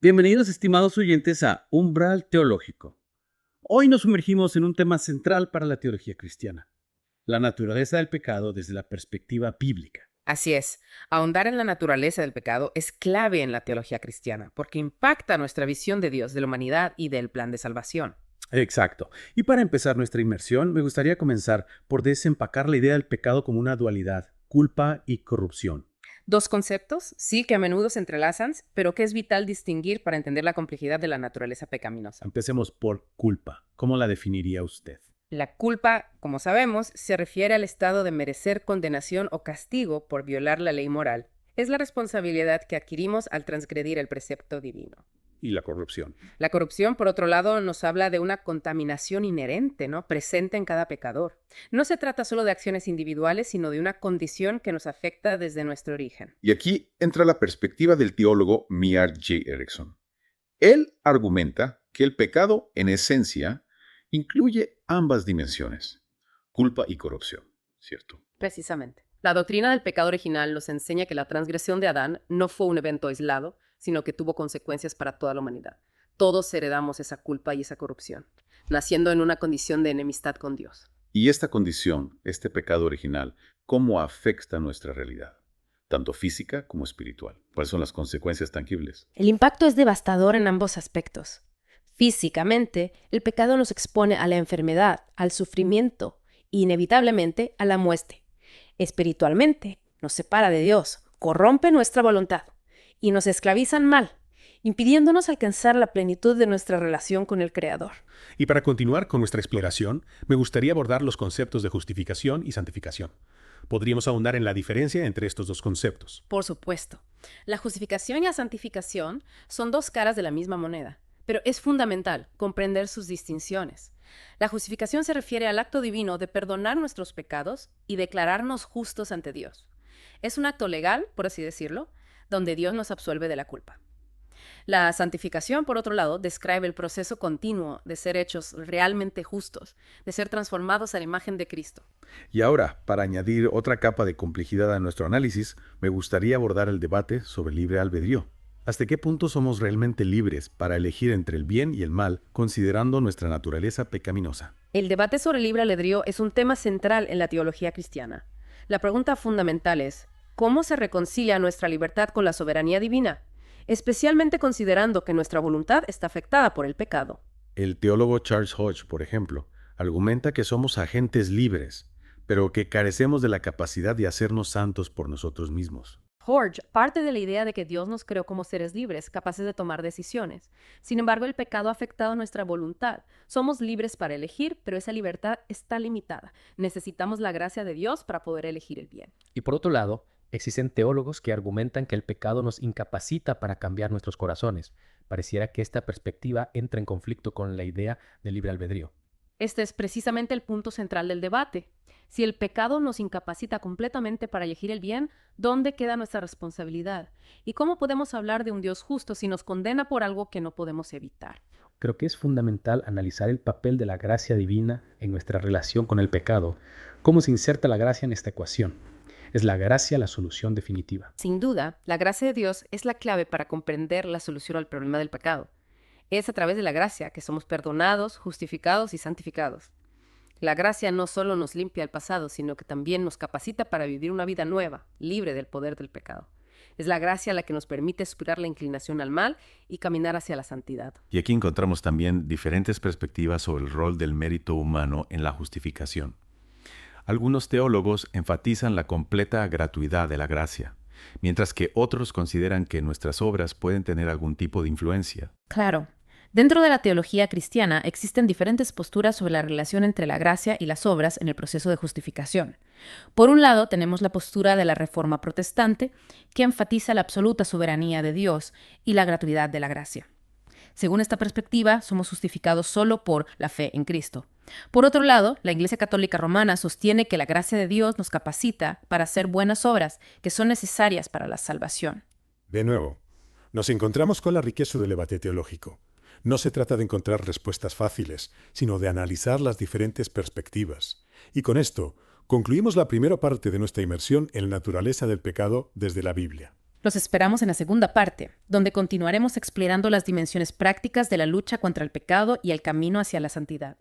Bienvenidos, estimados oyentes, a Umbral Teológico. Hoy nos sumergimos en un tema central para la teología cristiana, la naturaleza del pecado desde la perspectiva bíblica. Así es, ahondar en la naturaleza del pecado es clave en la teología cristiana, porque impacta nuestra visión de Dios, de la humanidad y del plan de salvación. Exacto. Y para empezar nuestra inmersión, me gustaría comenzar por desempacar la idea del pecado como una dualidad, culpa y corrupción. Dos conceptos, sí, que a menudo se entrelazan, pero que es vital distinguir para entender la complejidad de la naturaleza pecaminosa. Empecemos por culpa. ¿Cómo la definiría usted? La culpa, como sabemos, se refiere al estado de merecer condenación o castigo por violar la ley moral. Es la responsabilidad que adquirimos al transgredir el precepto divino. Y la corrupción. La corrupción, por otro lado, nos habla de una contaminación inherente, ¿no? Presente en cada pecador. No se trata solo de acciones individuales, sino de una condición que nos afecta desde nuestro origen. Y aquí entra la perspectiva del teólogo Miar J. Erickson. Él argumenta que el pecado, en esencia, incluye ambas dimensiones, culpa y corrupción, ¿cierto? Precisamente. La doctrina del pecado original nos enseña que la transgresión de Adán no fue un evento aislado, sino que tuvo consecuencias para toda la humanidad. Todos heredamos esa culpa y esa corrupción, naciendo en una condición de enemistad con Dios. Y esta condición, este pecado original, ¿cómo afecta nuestra realidad? Tanto física como espiritual. ¿Cuáles son las consecuencias tangibles? El impacto es devastador en ambos aspectos. Físicamente, el pecado nos expone a la enfermedad, al sufrimiento e inevitablemente a la muerte. Espiritualmente, nos separa de Dios, corrompe nuestra voluntad y nos esclaviza al mal, impidiéndonos alcanzar la plenitud de nuestra relación con el Creador. Y para continuar con nuestra exploración, me gustaría abordar los conceptos de justificación y santificación. Podríamos ahondar en la diferencia entre estos dos conceptos. Por supuesto, la justificación y la santificación son dos caras de la misma moneda, pero es fundamental comprender sus distinciones. La justificación se refiere al acto divino de perdonar nuestros pecados y declararnos justos ante Dios. Es un acto legal, por así decirlo, donde Dios nos absuelve de la culpa. La santificación, por otro lado, describe el proceso continuo de ser hechos realmente justos, de ser transformados a la imagen de Cristo. Y ahora, para añadir otra capa de complejidad a nuestro análisis, me gustaría abordar el debate sobre libre albedrío. ¿Hasta qué punto somos realmente libres para elegir entre el bien y el mal, considerando nuestra naturaleza pecaminosa? El debate sobre el libre albedrío es un tema central en la teología cristiana. La pregunta fundamental es, ¿cómo se reconcilia nuestra libertad con la soberanía divina? Especialmente considerando que nuestra voluntad está afectada por el pecado. El teólogo Charles Hodge, por ejemplo, argumenta que somos agentes libres, pero que carecemos de la capacidad de hacernos santos por nosotros mismos. Hodge parte de la idea de que Dios nos creó como seres libres, capaces de tomar decisiones. Sin embargo, el pecado ha afectado nuestra voluntad. Somos libres para elegir, pero esa libertad está limitada. Necesitamos la gracia de Dios para poder elegir el bien. Y por otro lado, existen teólogos que argumentan que el pecado nos incapacita para cambiar nuestros corazones. Pareciera que esta perspectiva entra en conflicto con la idea del libre albedrío. Este es precisamente el punto central del debate. Si el pecado nos incapacita completamente para elegir el bien, ¿dónde queda nuestra responsabilidad? ¿Y cómo podemos hablar de un Dios justo si nos condena por algo que no podemos evitar? Creo que es fundamental analizar el papel de la gracia divina en nuestra relación con el pecado. ¿Cómo se inserta la gracia en esta ecuación? ¿Es la gracia la solución definitiva? Sin duda, la gracia de Dios es la clave para comprender la solución al problema del pecado. Es a través de la gracia que somos perdonados, justificados y santificados. La gracia no solo nos limpia el pasado, sino que también nos capacita para vivir una vida nueva, libre del poder del pecado. Es la gracia la que nos permite superar la inclinación al mal y caminar hacia la santidad. Y aquí encontramos también diferentes perspectivas sobre el rol del mérito humano en la justificación. Algunos teólogos enfatizan la completa gratuidad de la gracia, mientras que otros consideran que nuestras obras pueden tener algún tipo de influencia. Claro. Dentro de la teología cristiana existen diferentes posturas sobre la relación entre la gracia y las obras en el proceso de justificación. Por un lado, tenemos la postura de la Reforma protestante, que enfatiza la absoluta soberanía de Dios y la gratuidad de la gracia. Según esta perspectiva, somos justificados solo por la fe en Cristo. Por otro lado, la Iglesia Católica Romana sostiene que la gracia de Dios nos capacita para hacer buenas obras que son necesarias para la salvación. De nuevo, nos encontramos con la riqueza del debate teológico. No se trata de encontrar respuestas fáciles, sino de analizar las diferentes perspectivas. Y con esto, concluimos la primera parte de nuestra inmersión en la naturaleza del pecado desde la Biblia. Los esperamos en la segunda parte, donde continuaremos explorando las dimensiones prácticas de la lucha contra el pecado y el camino hacia la santidad.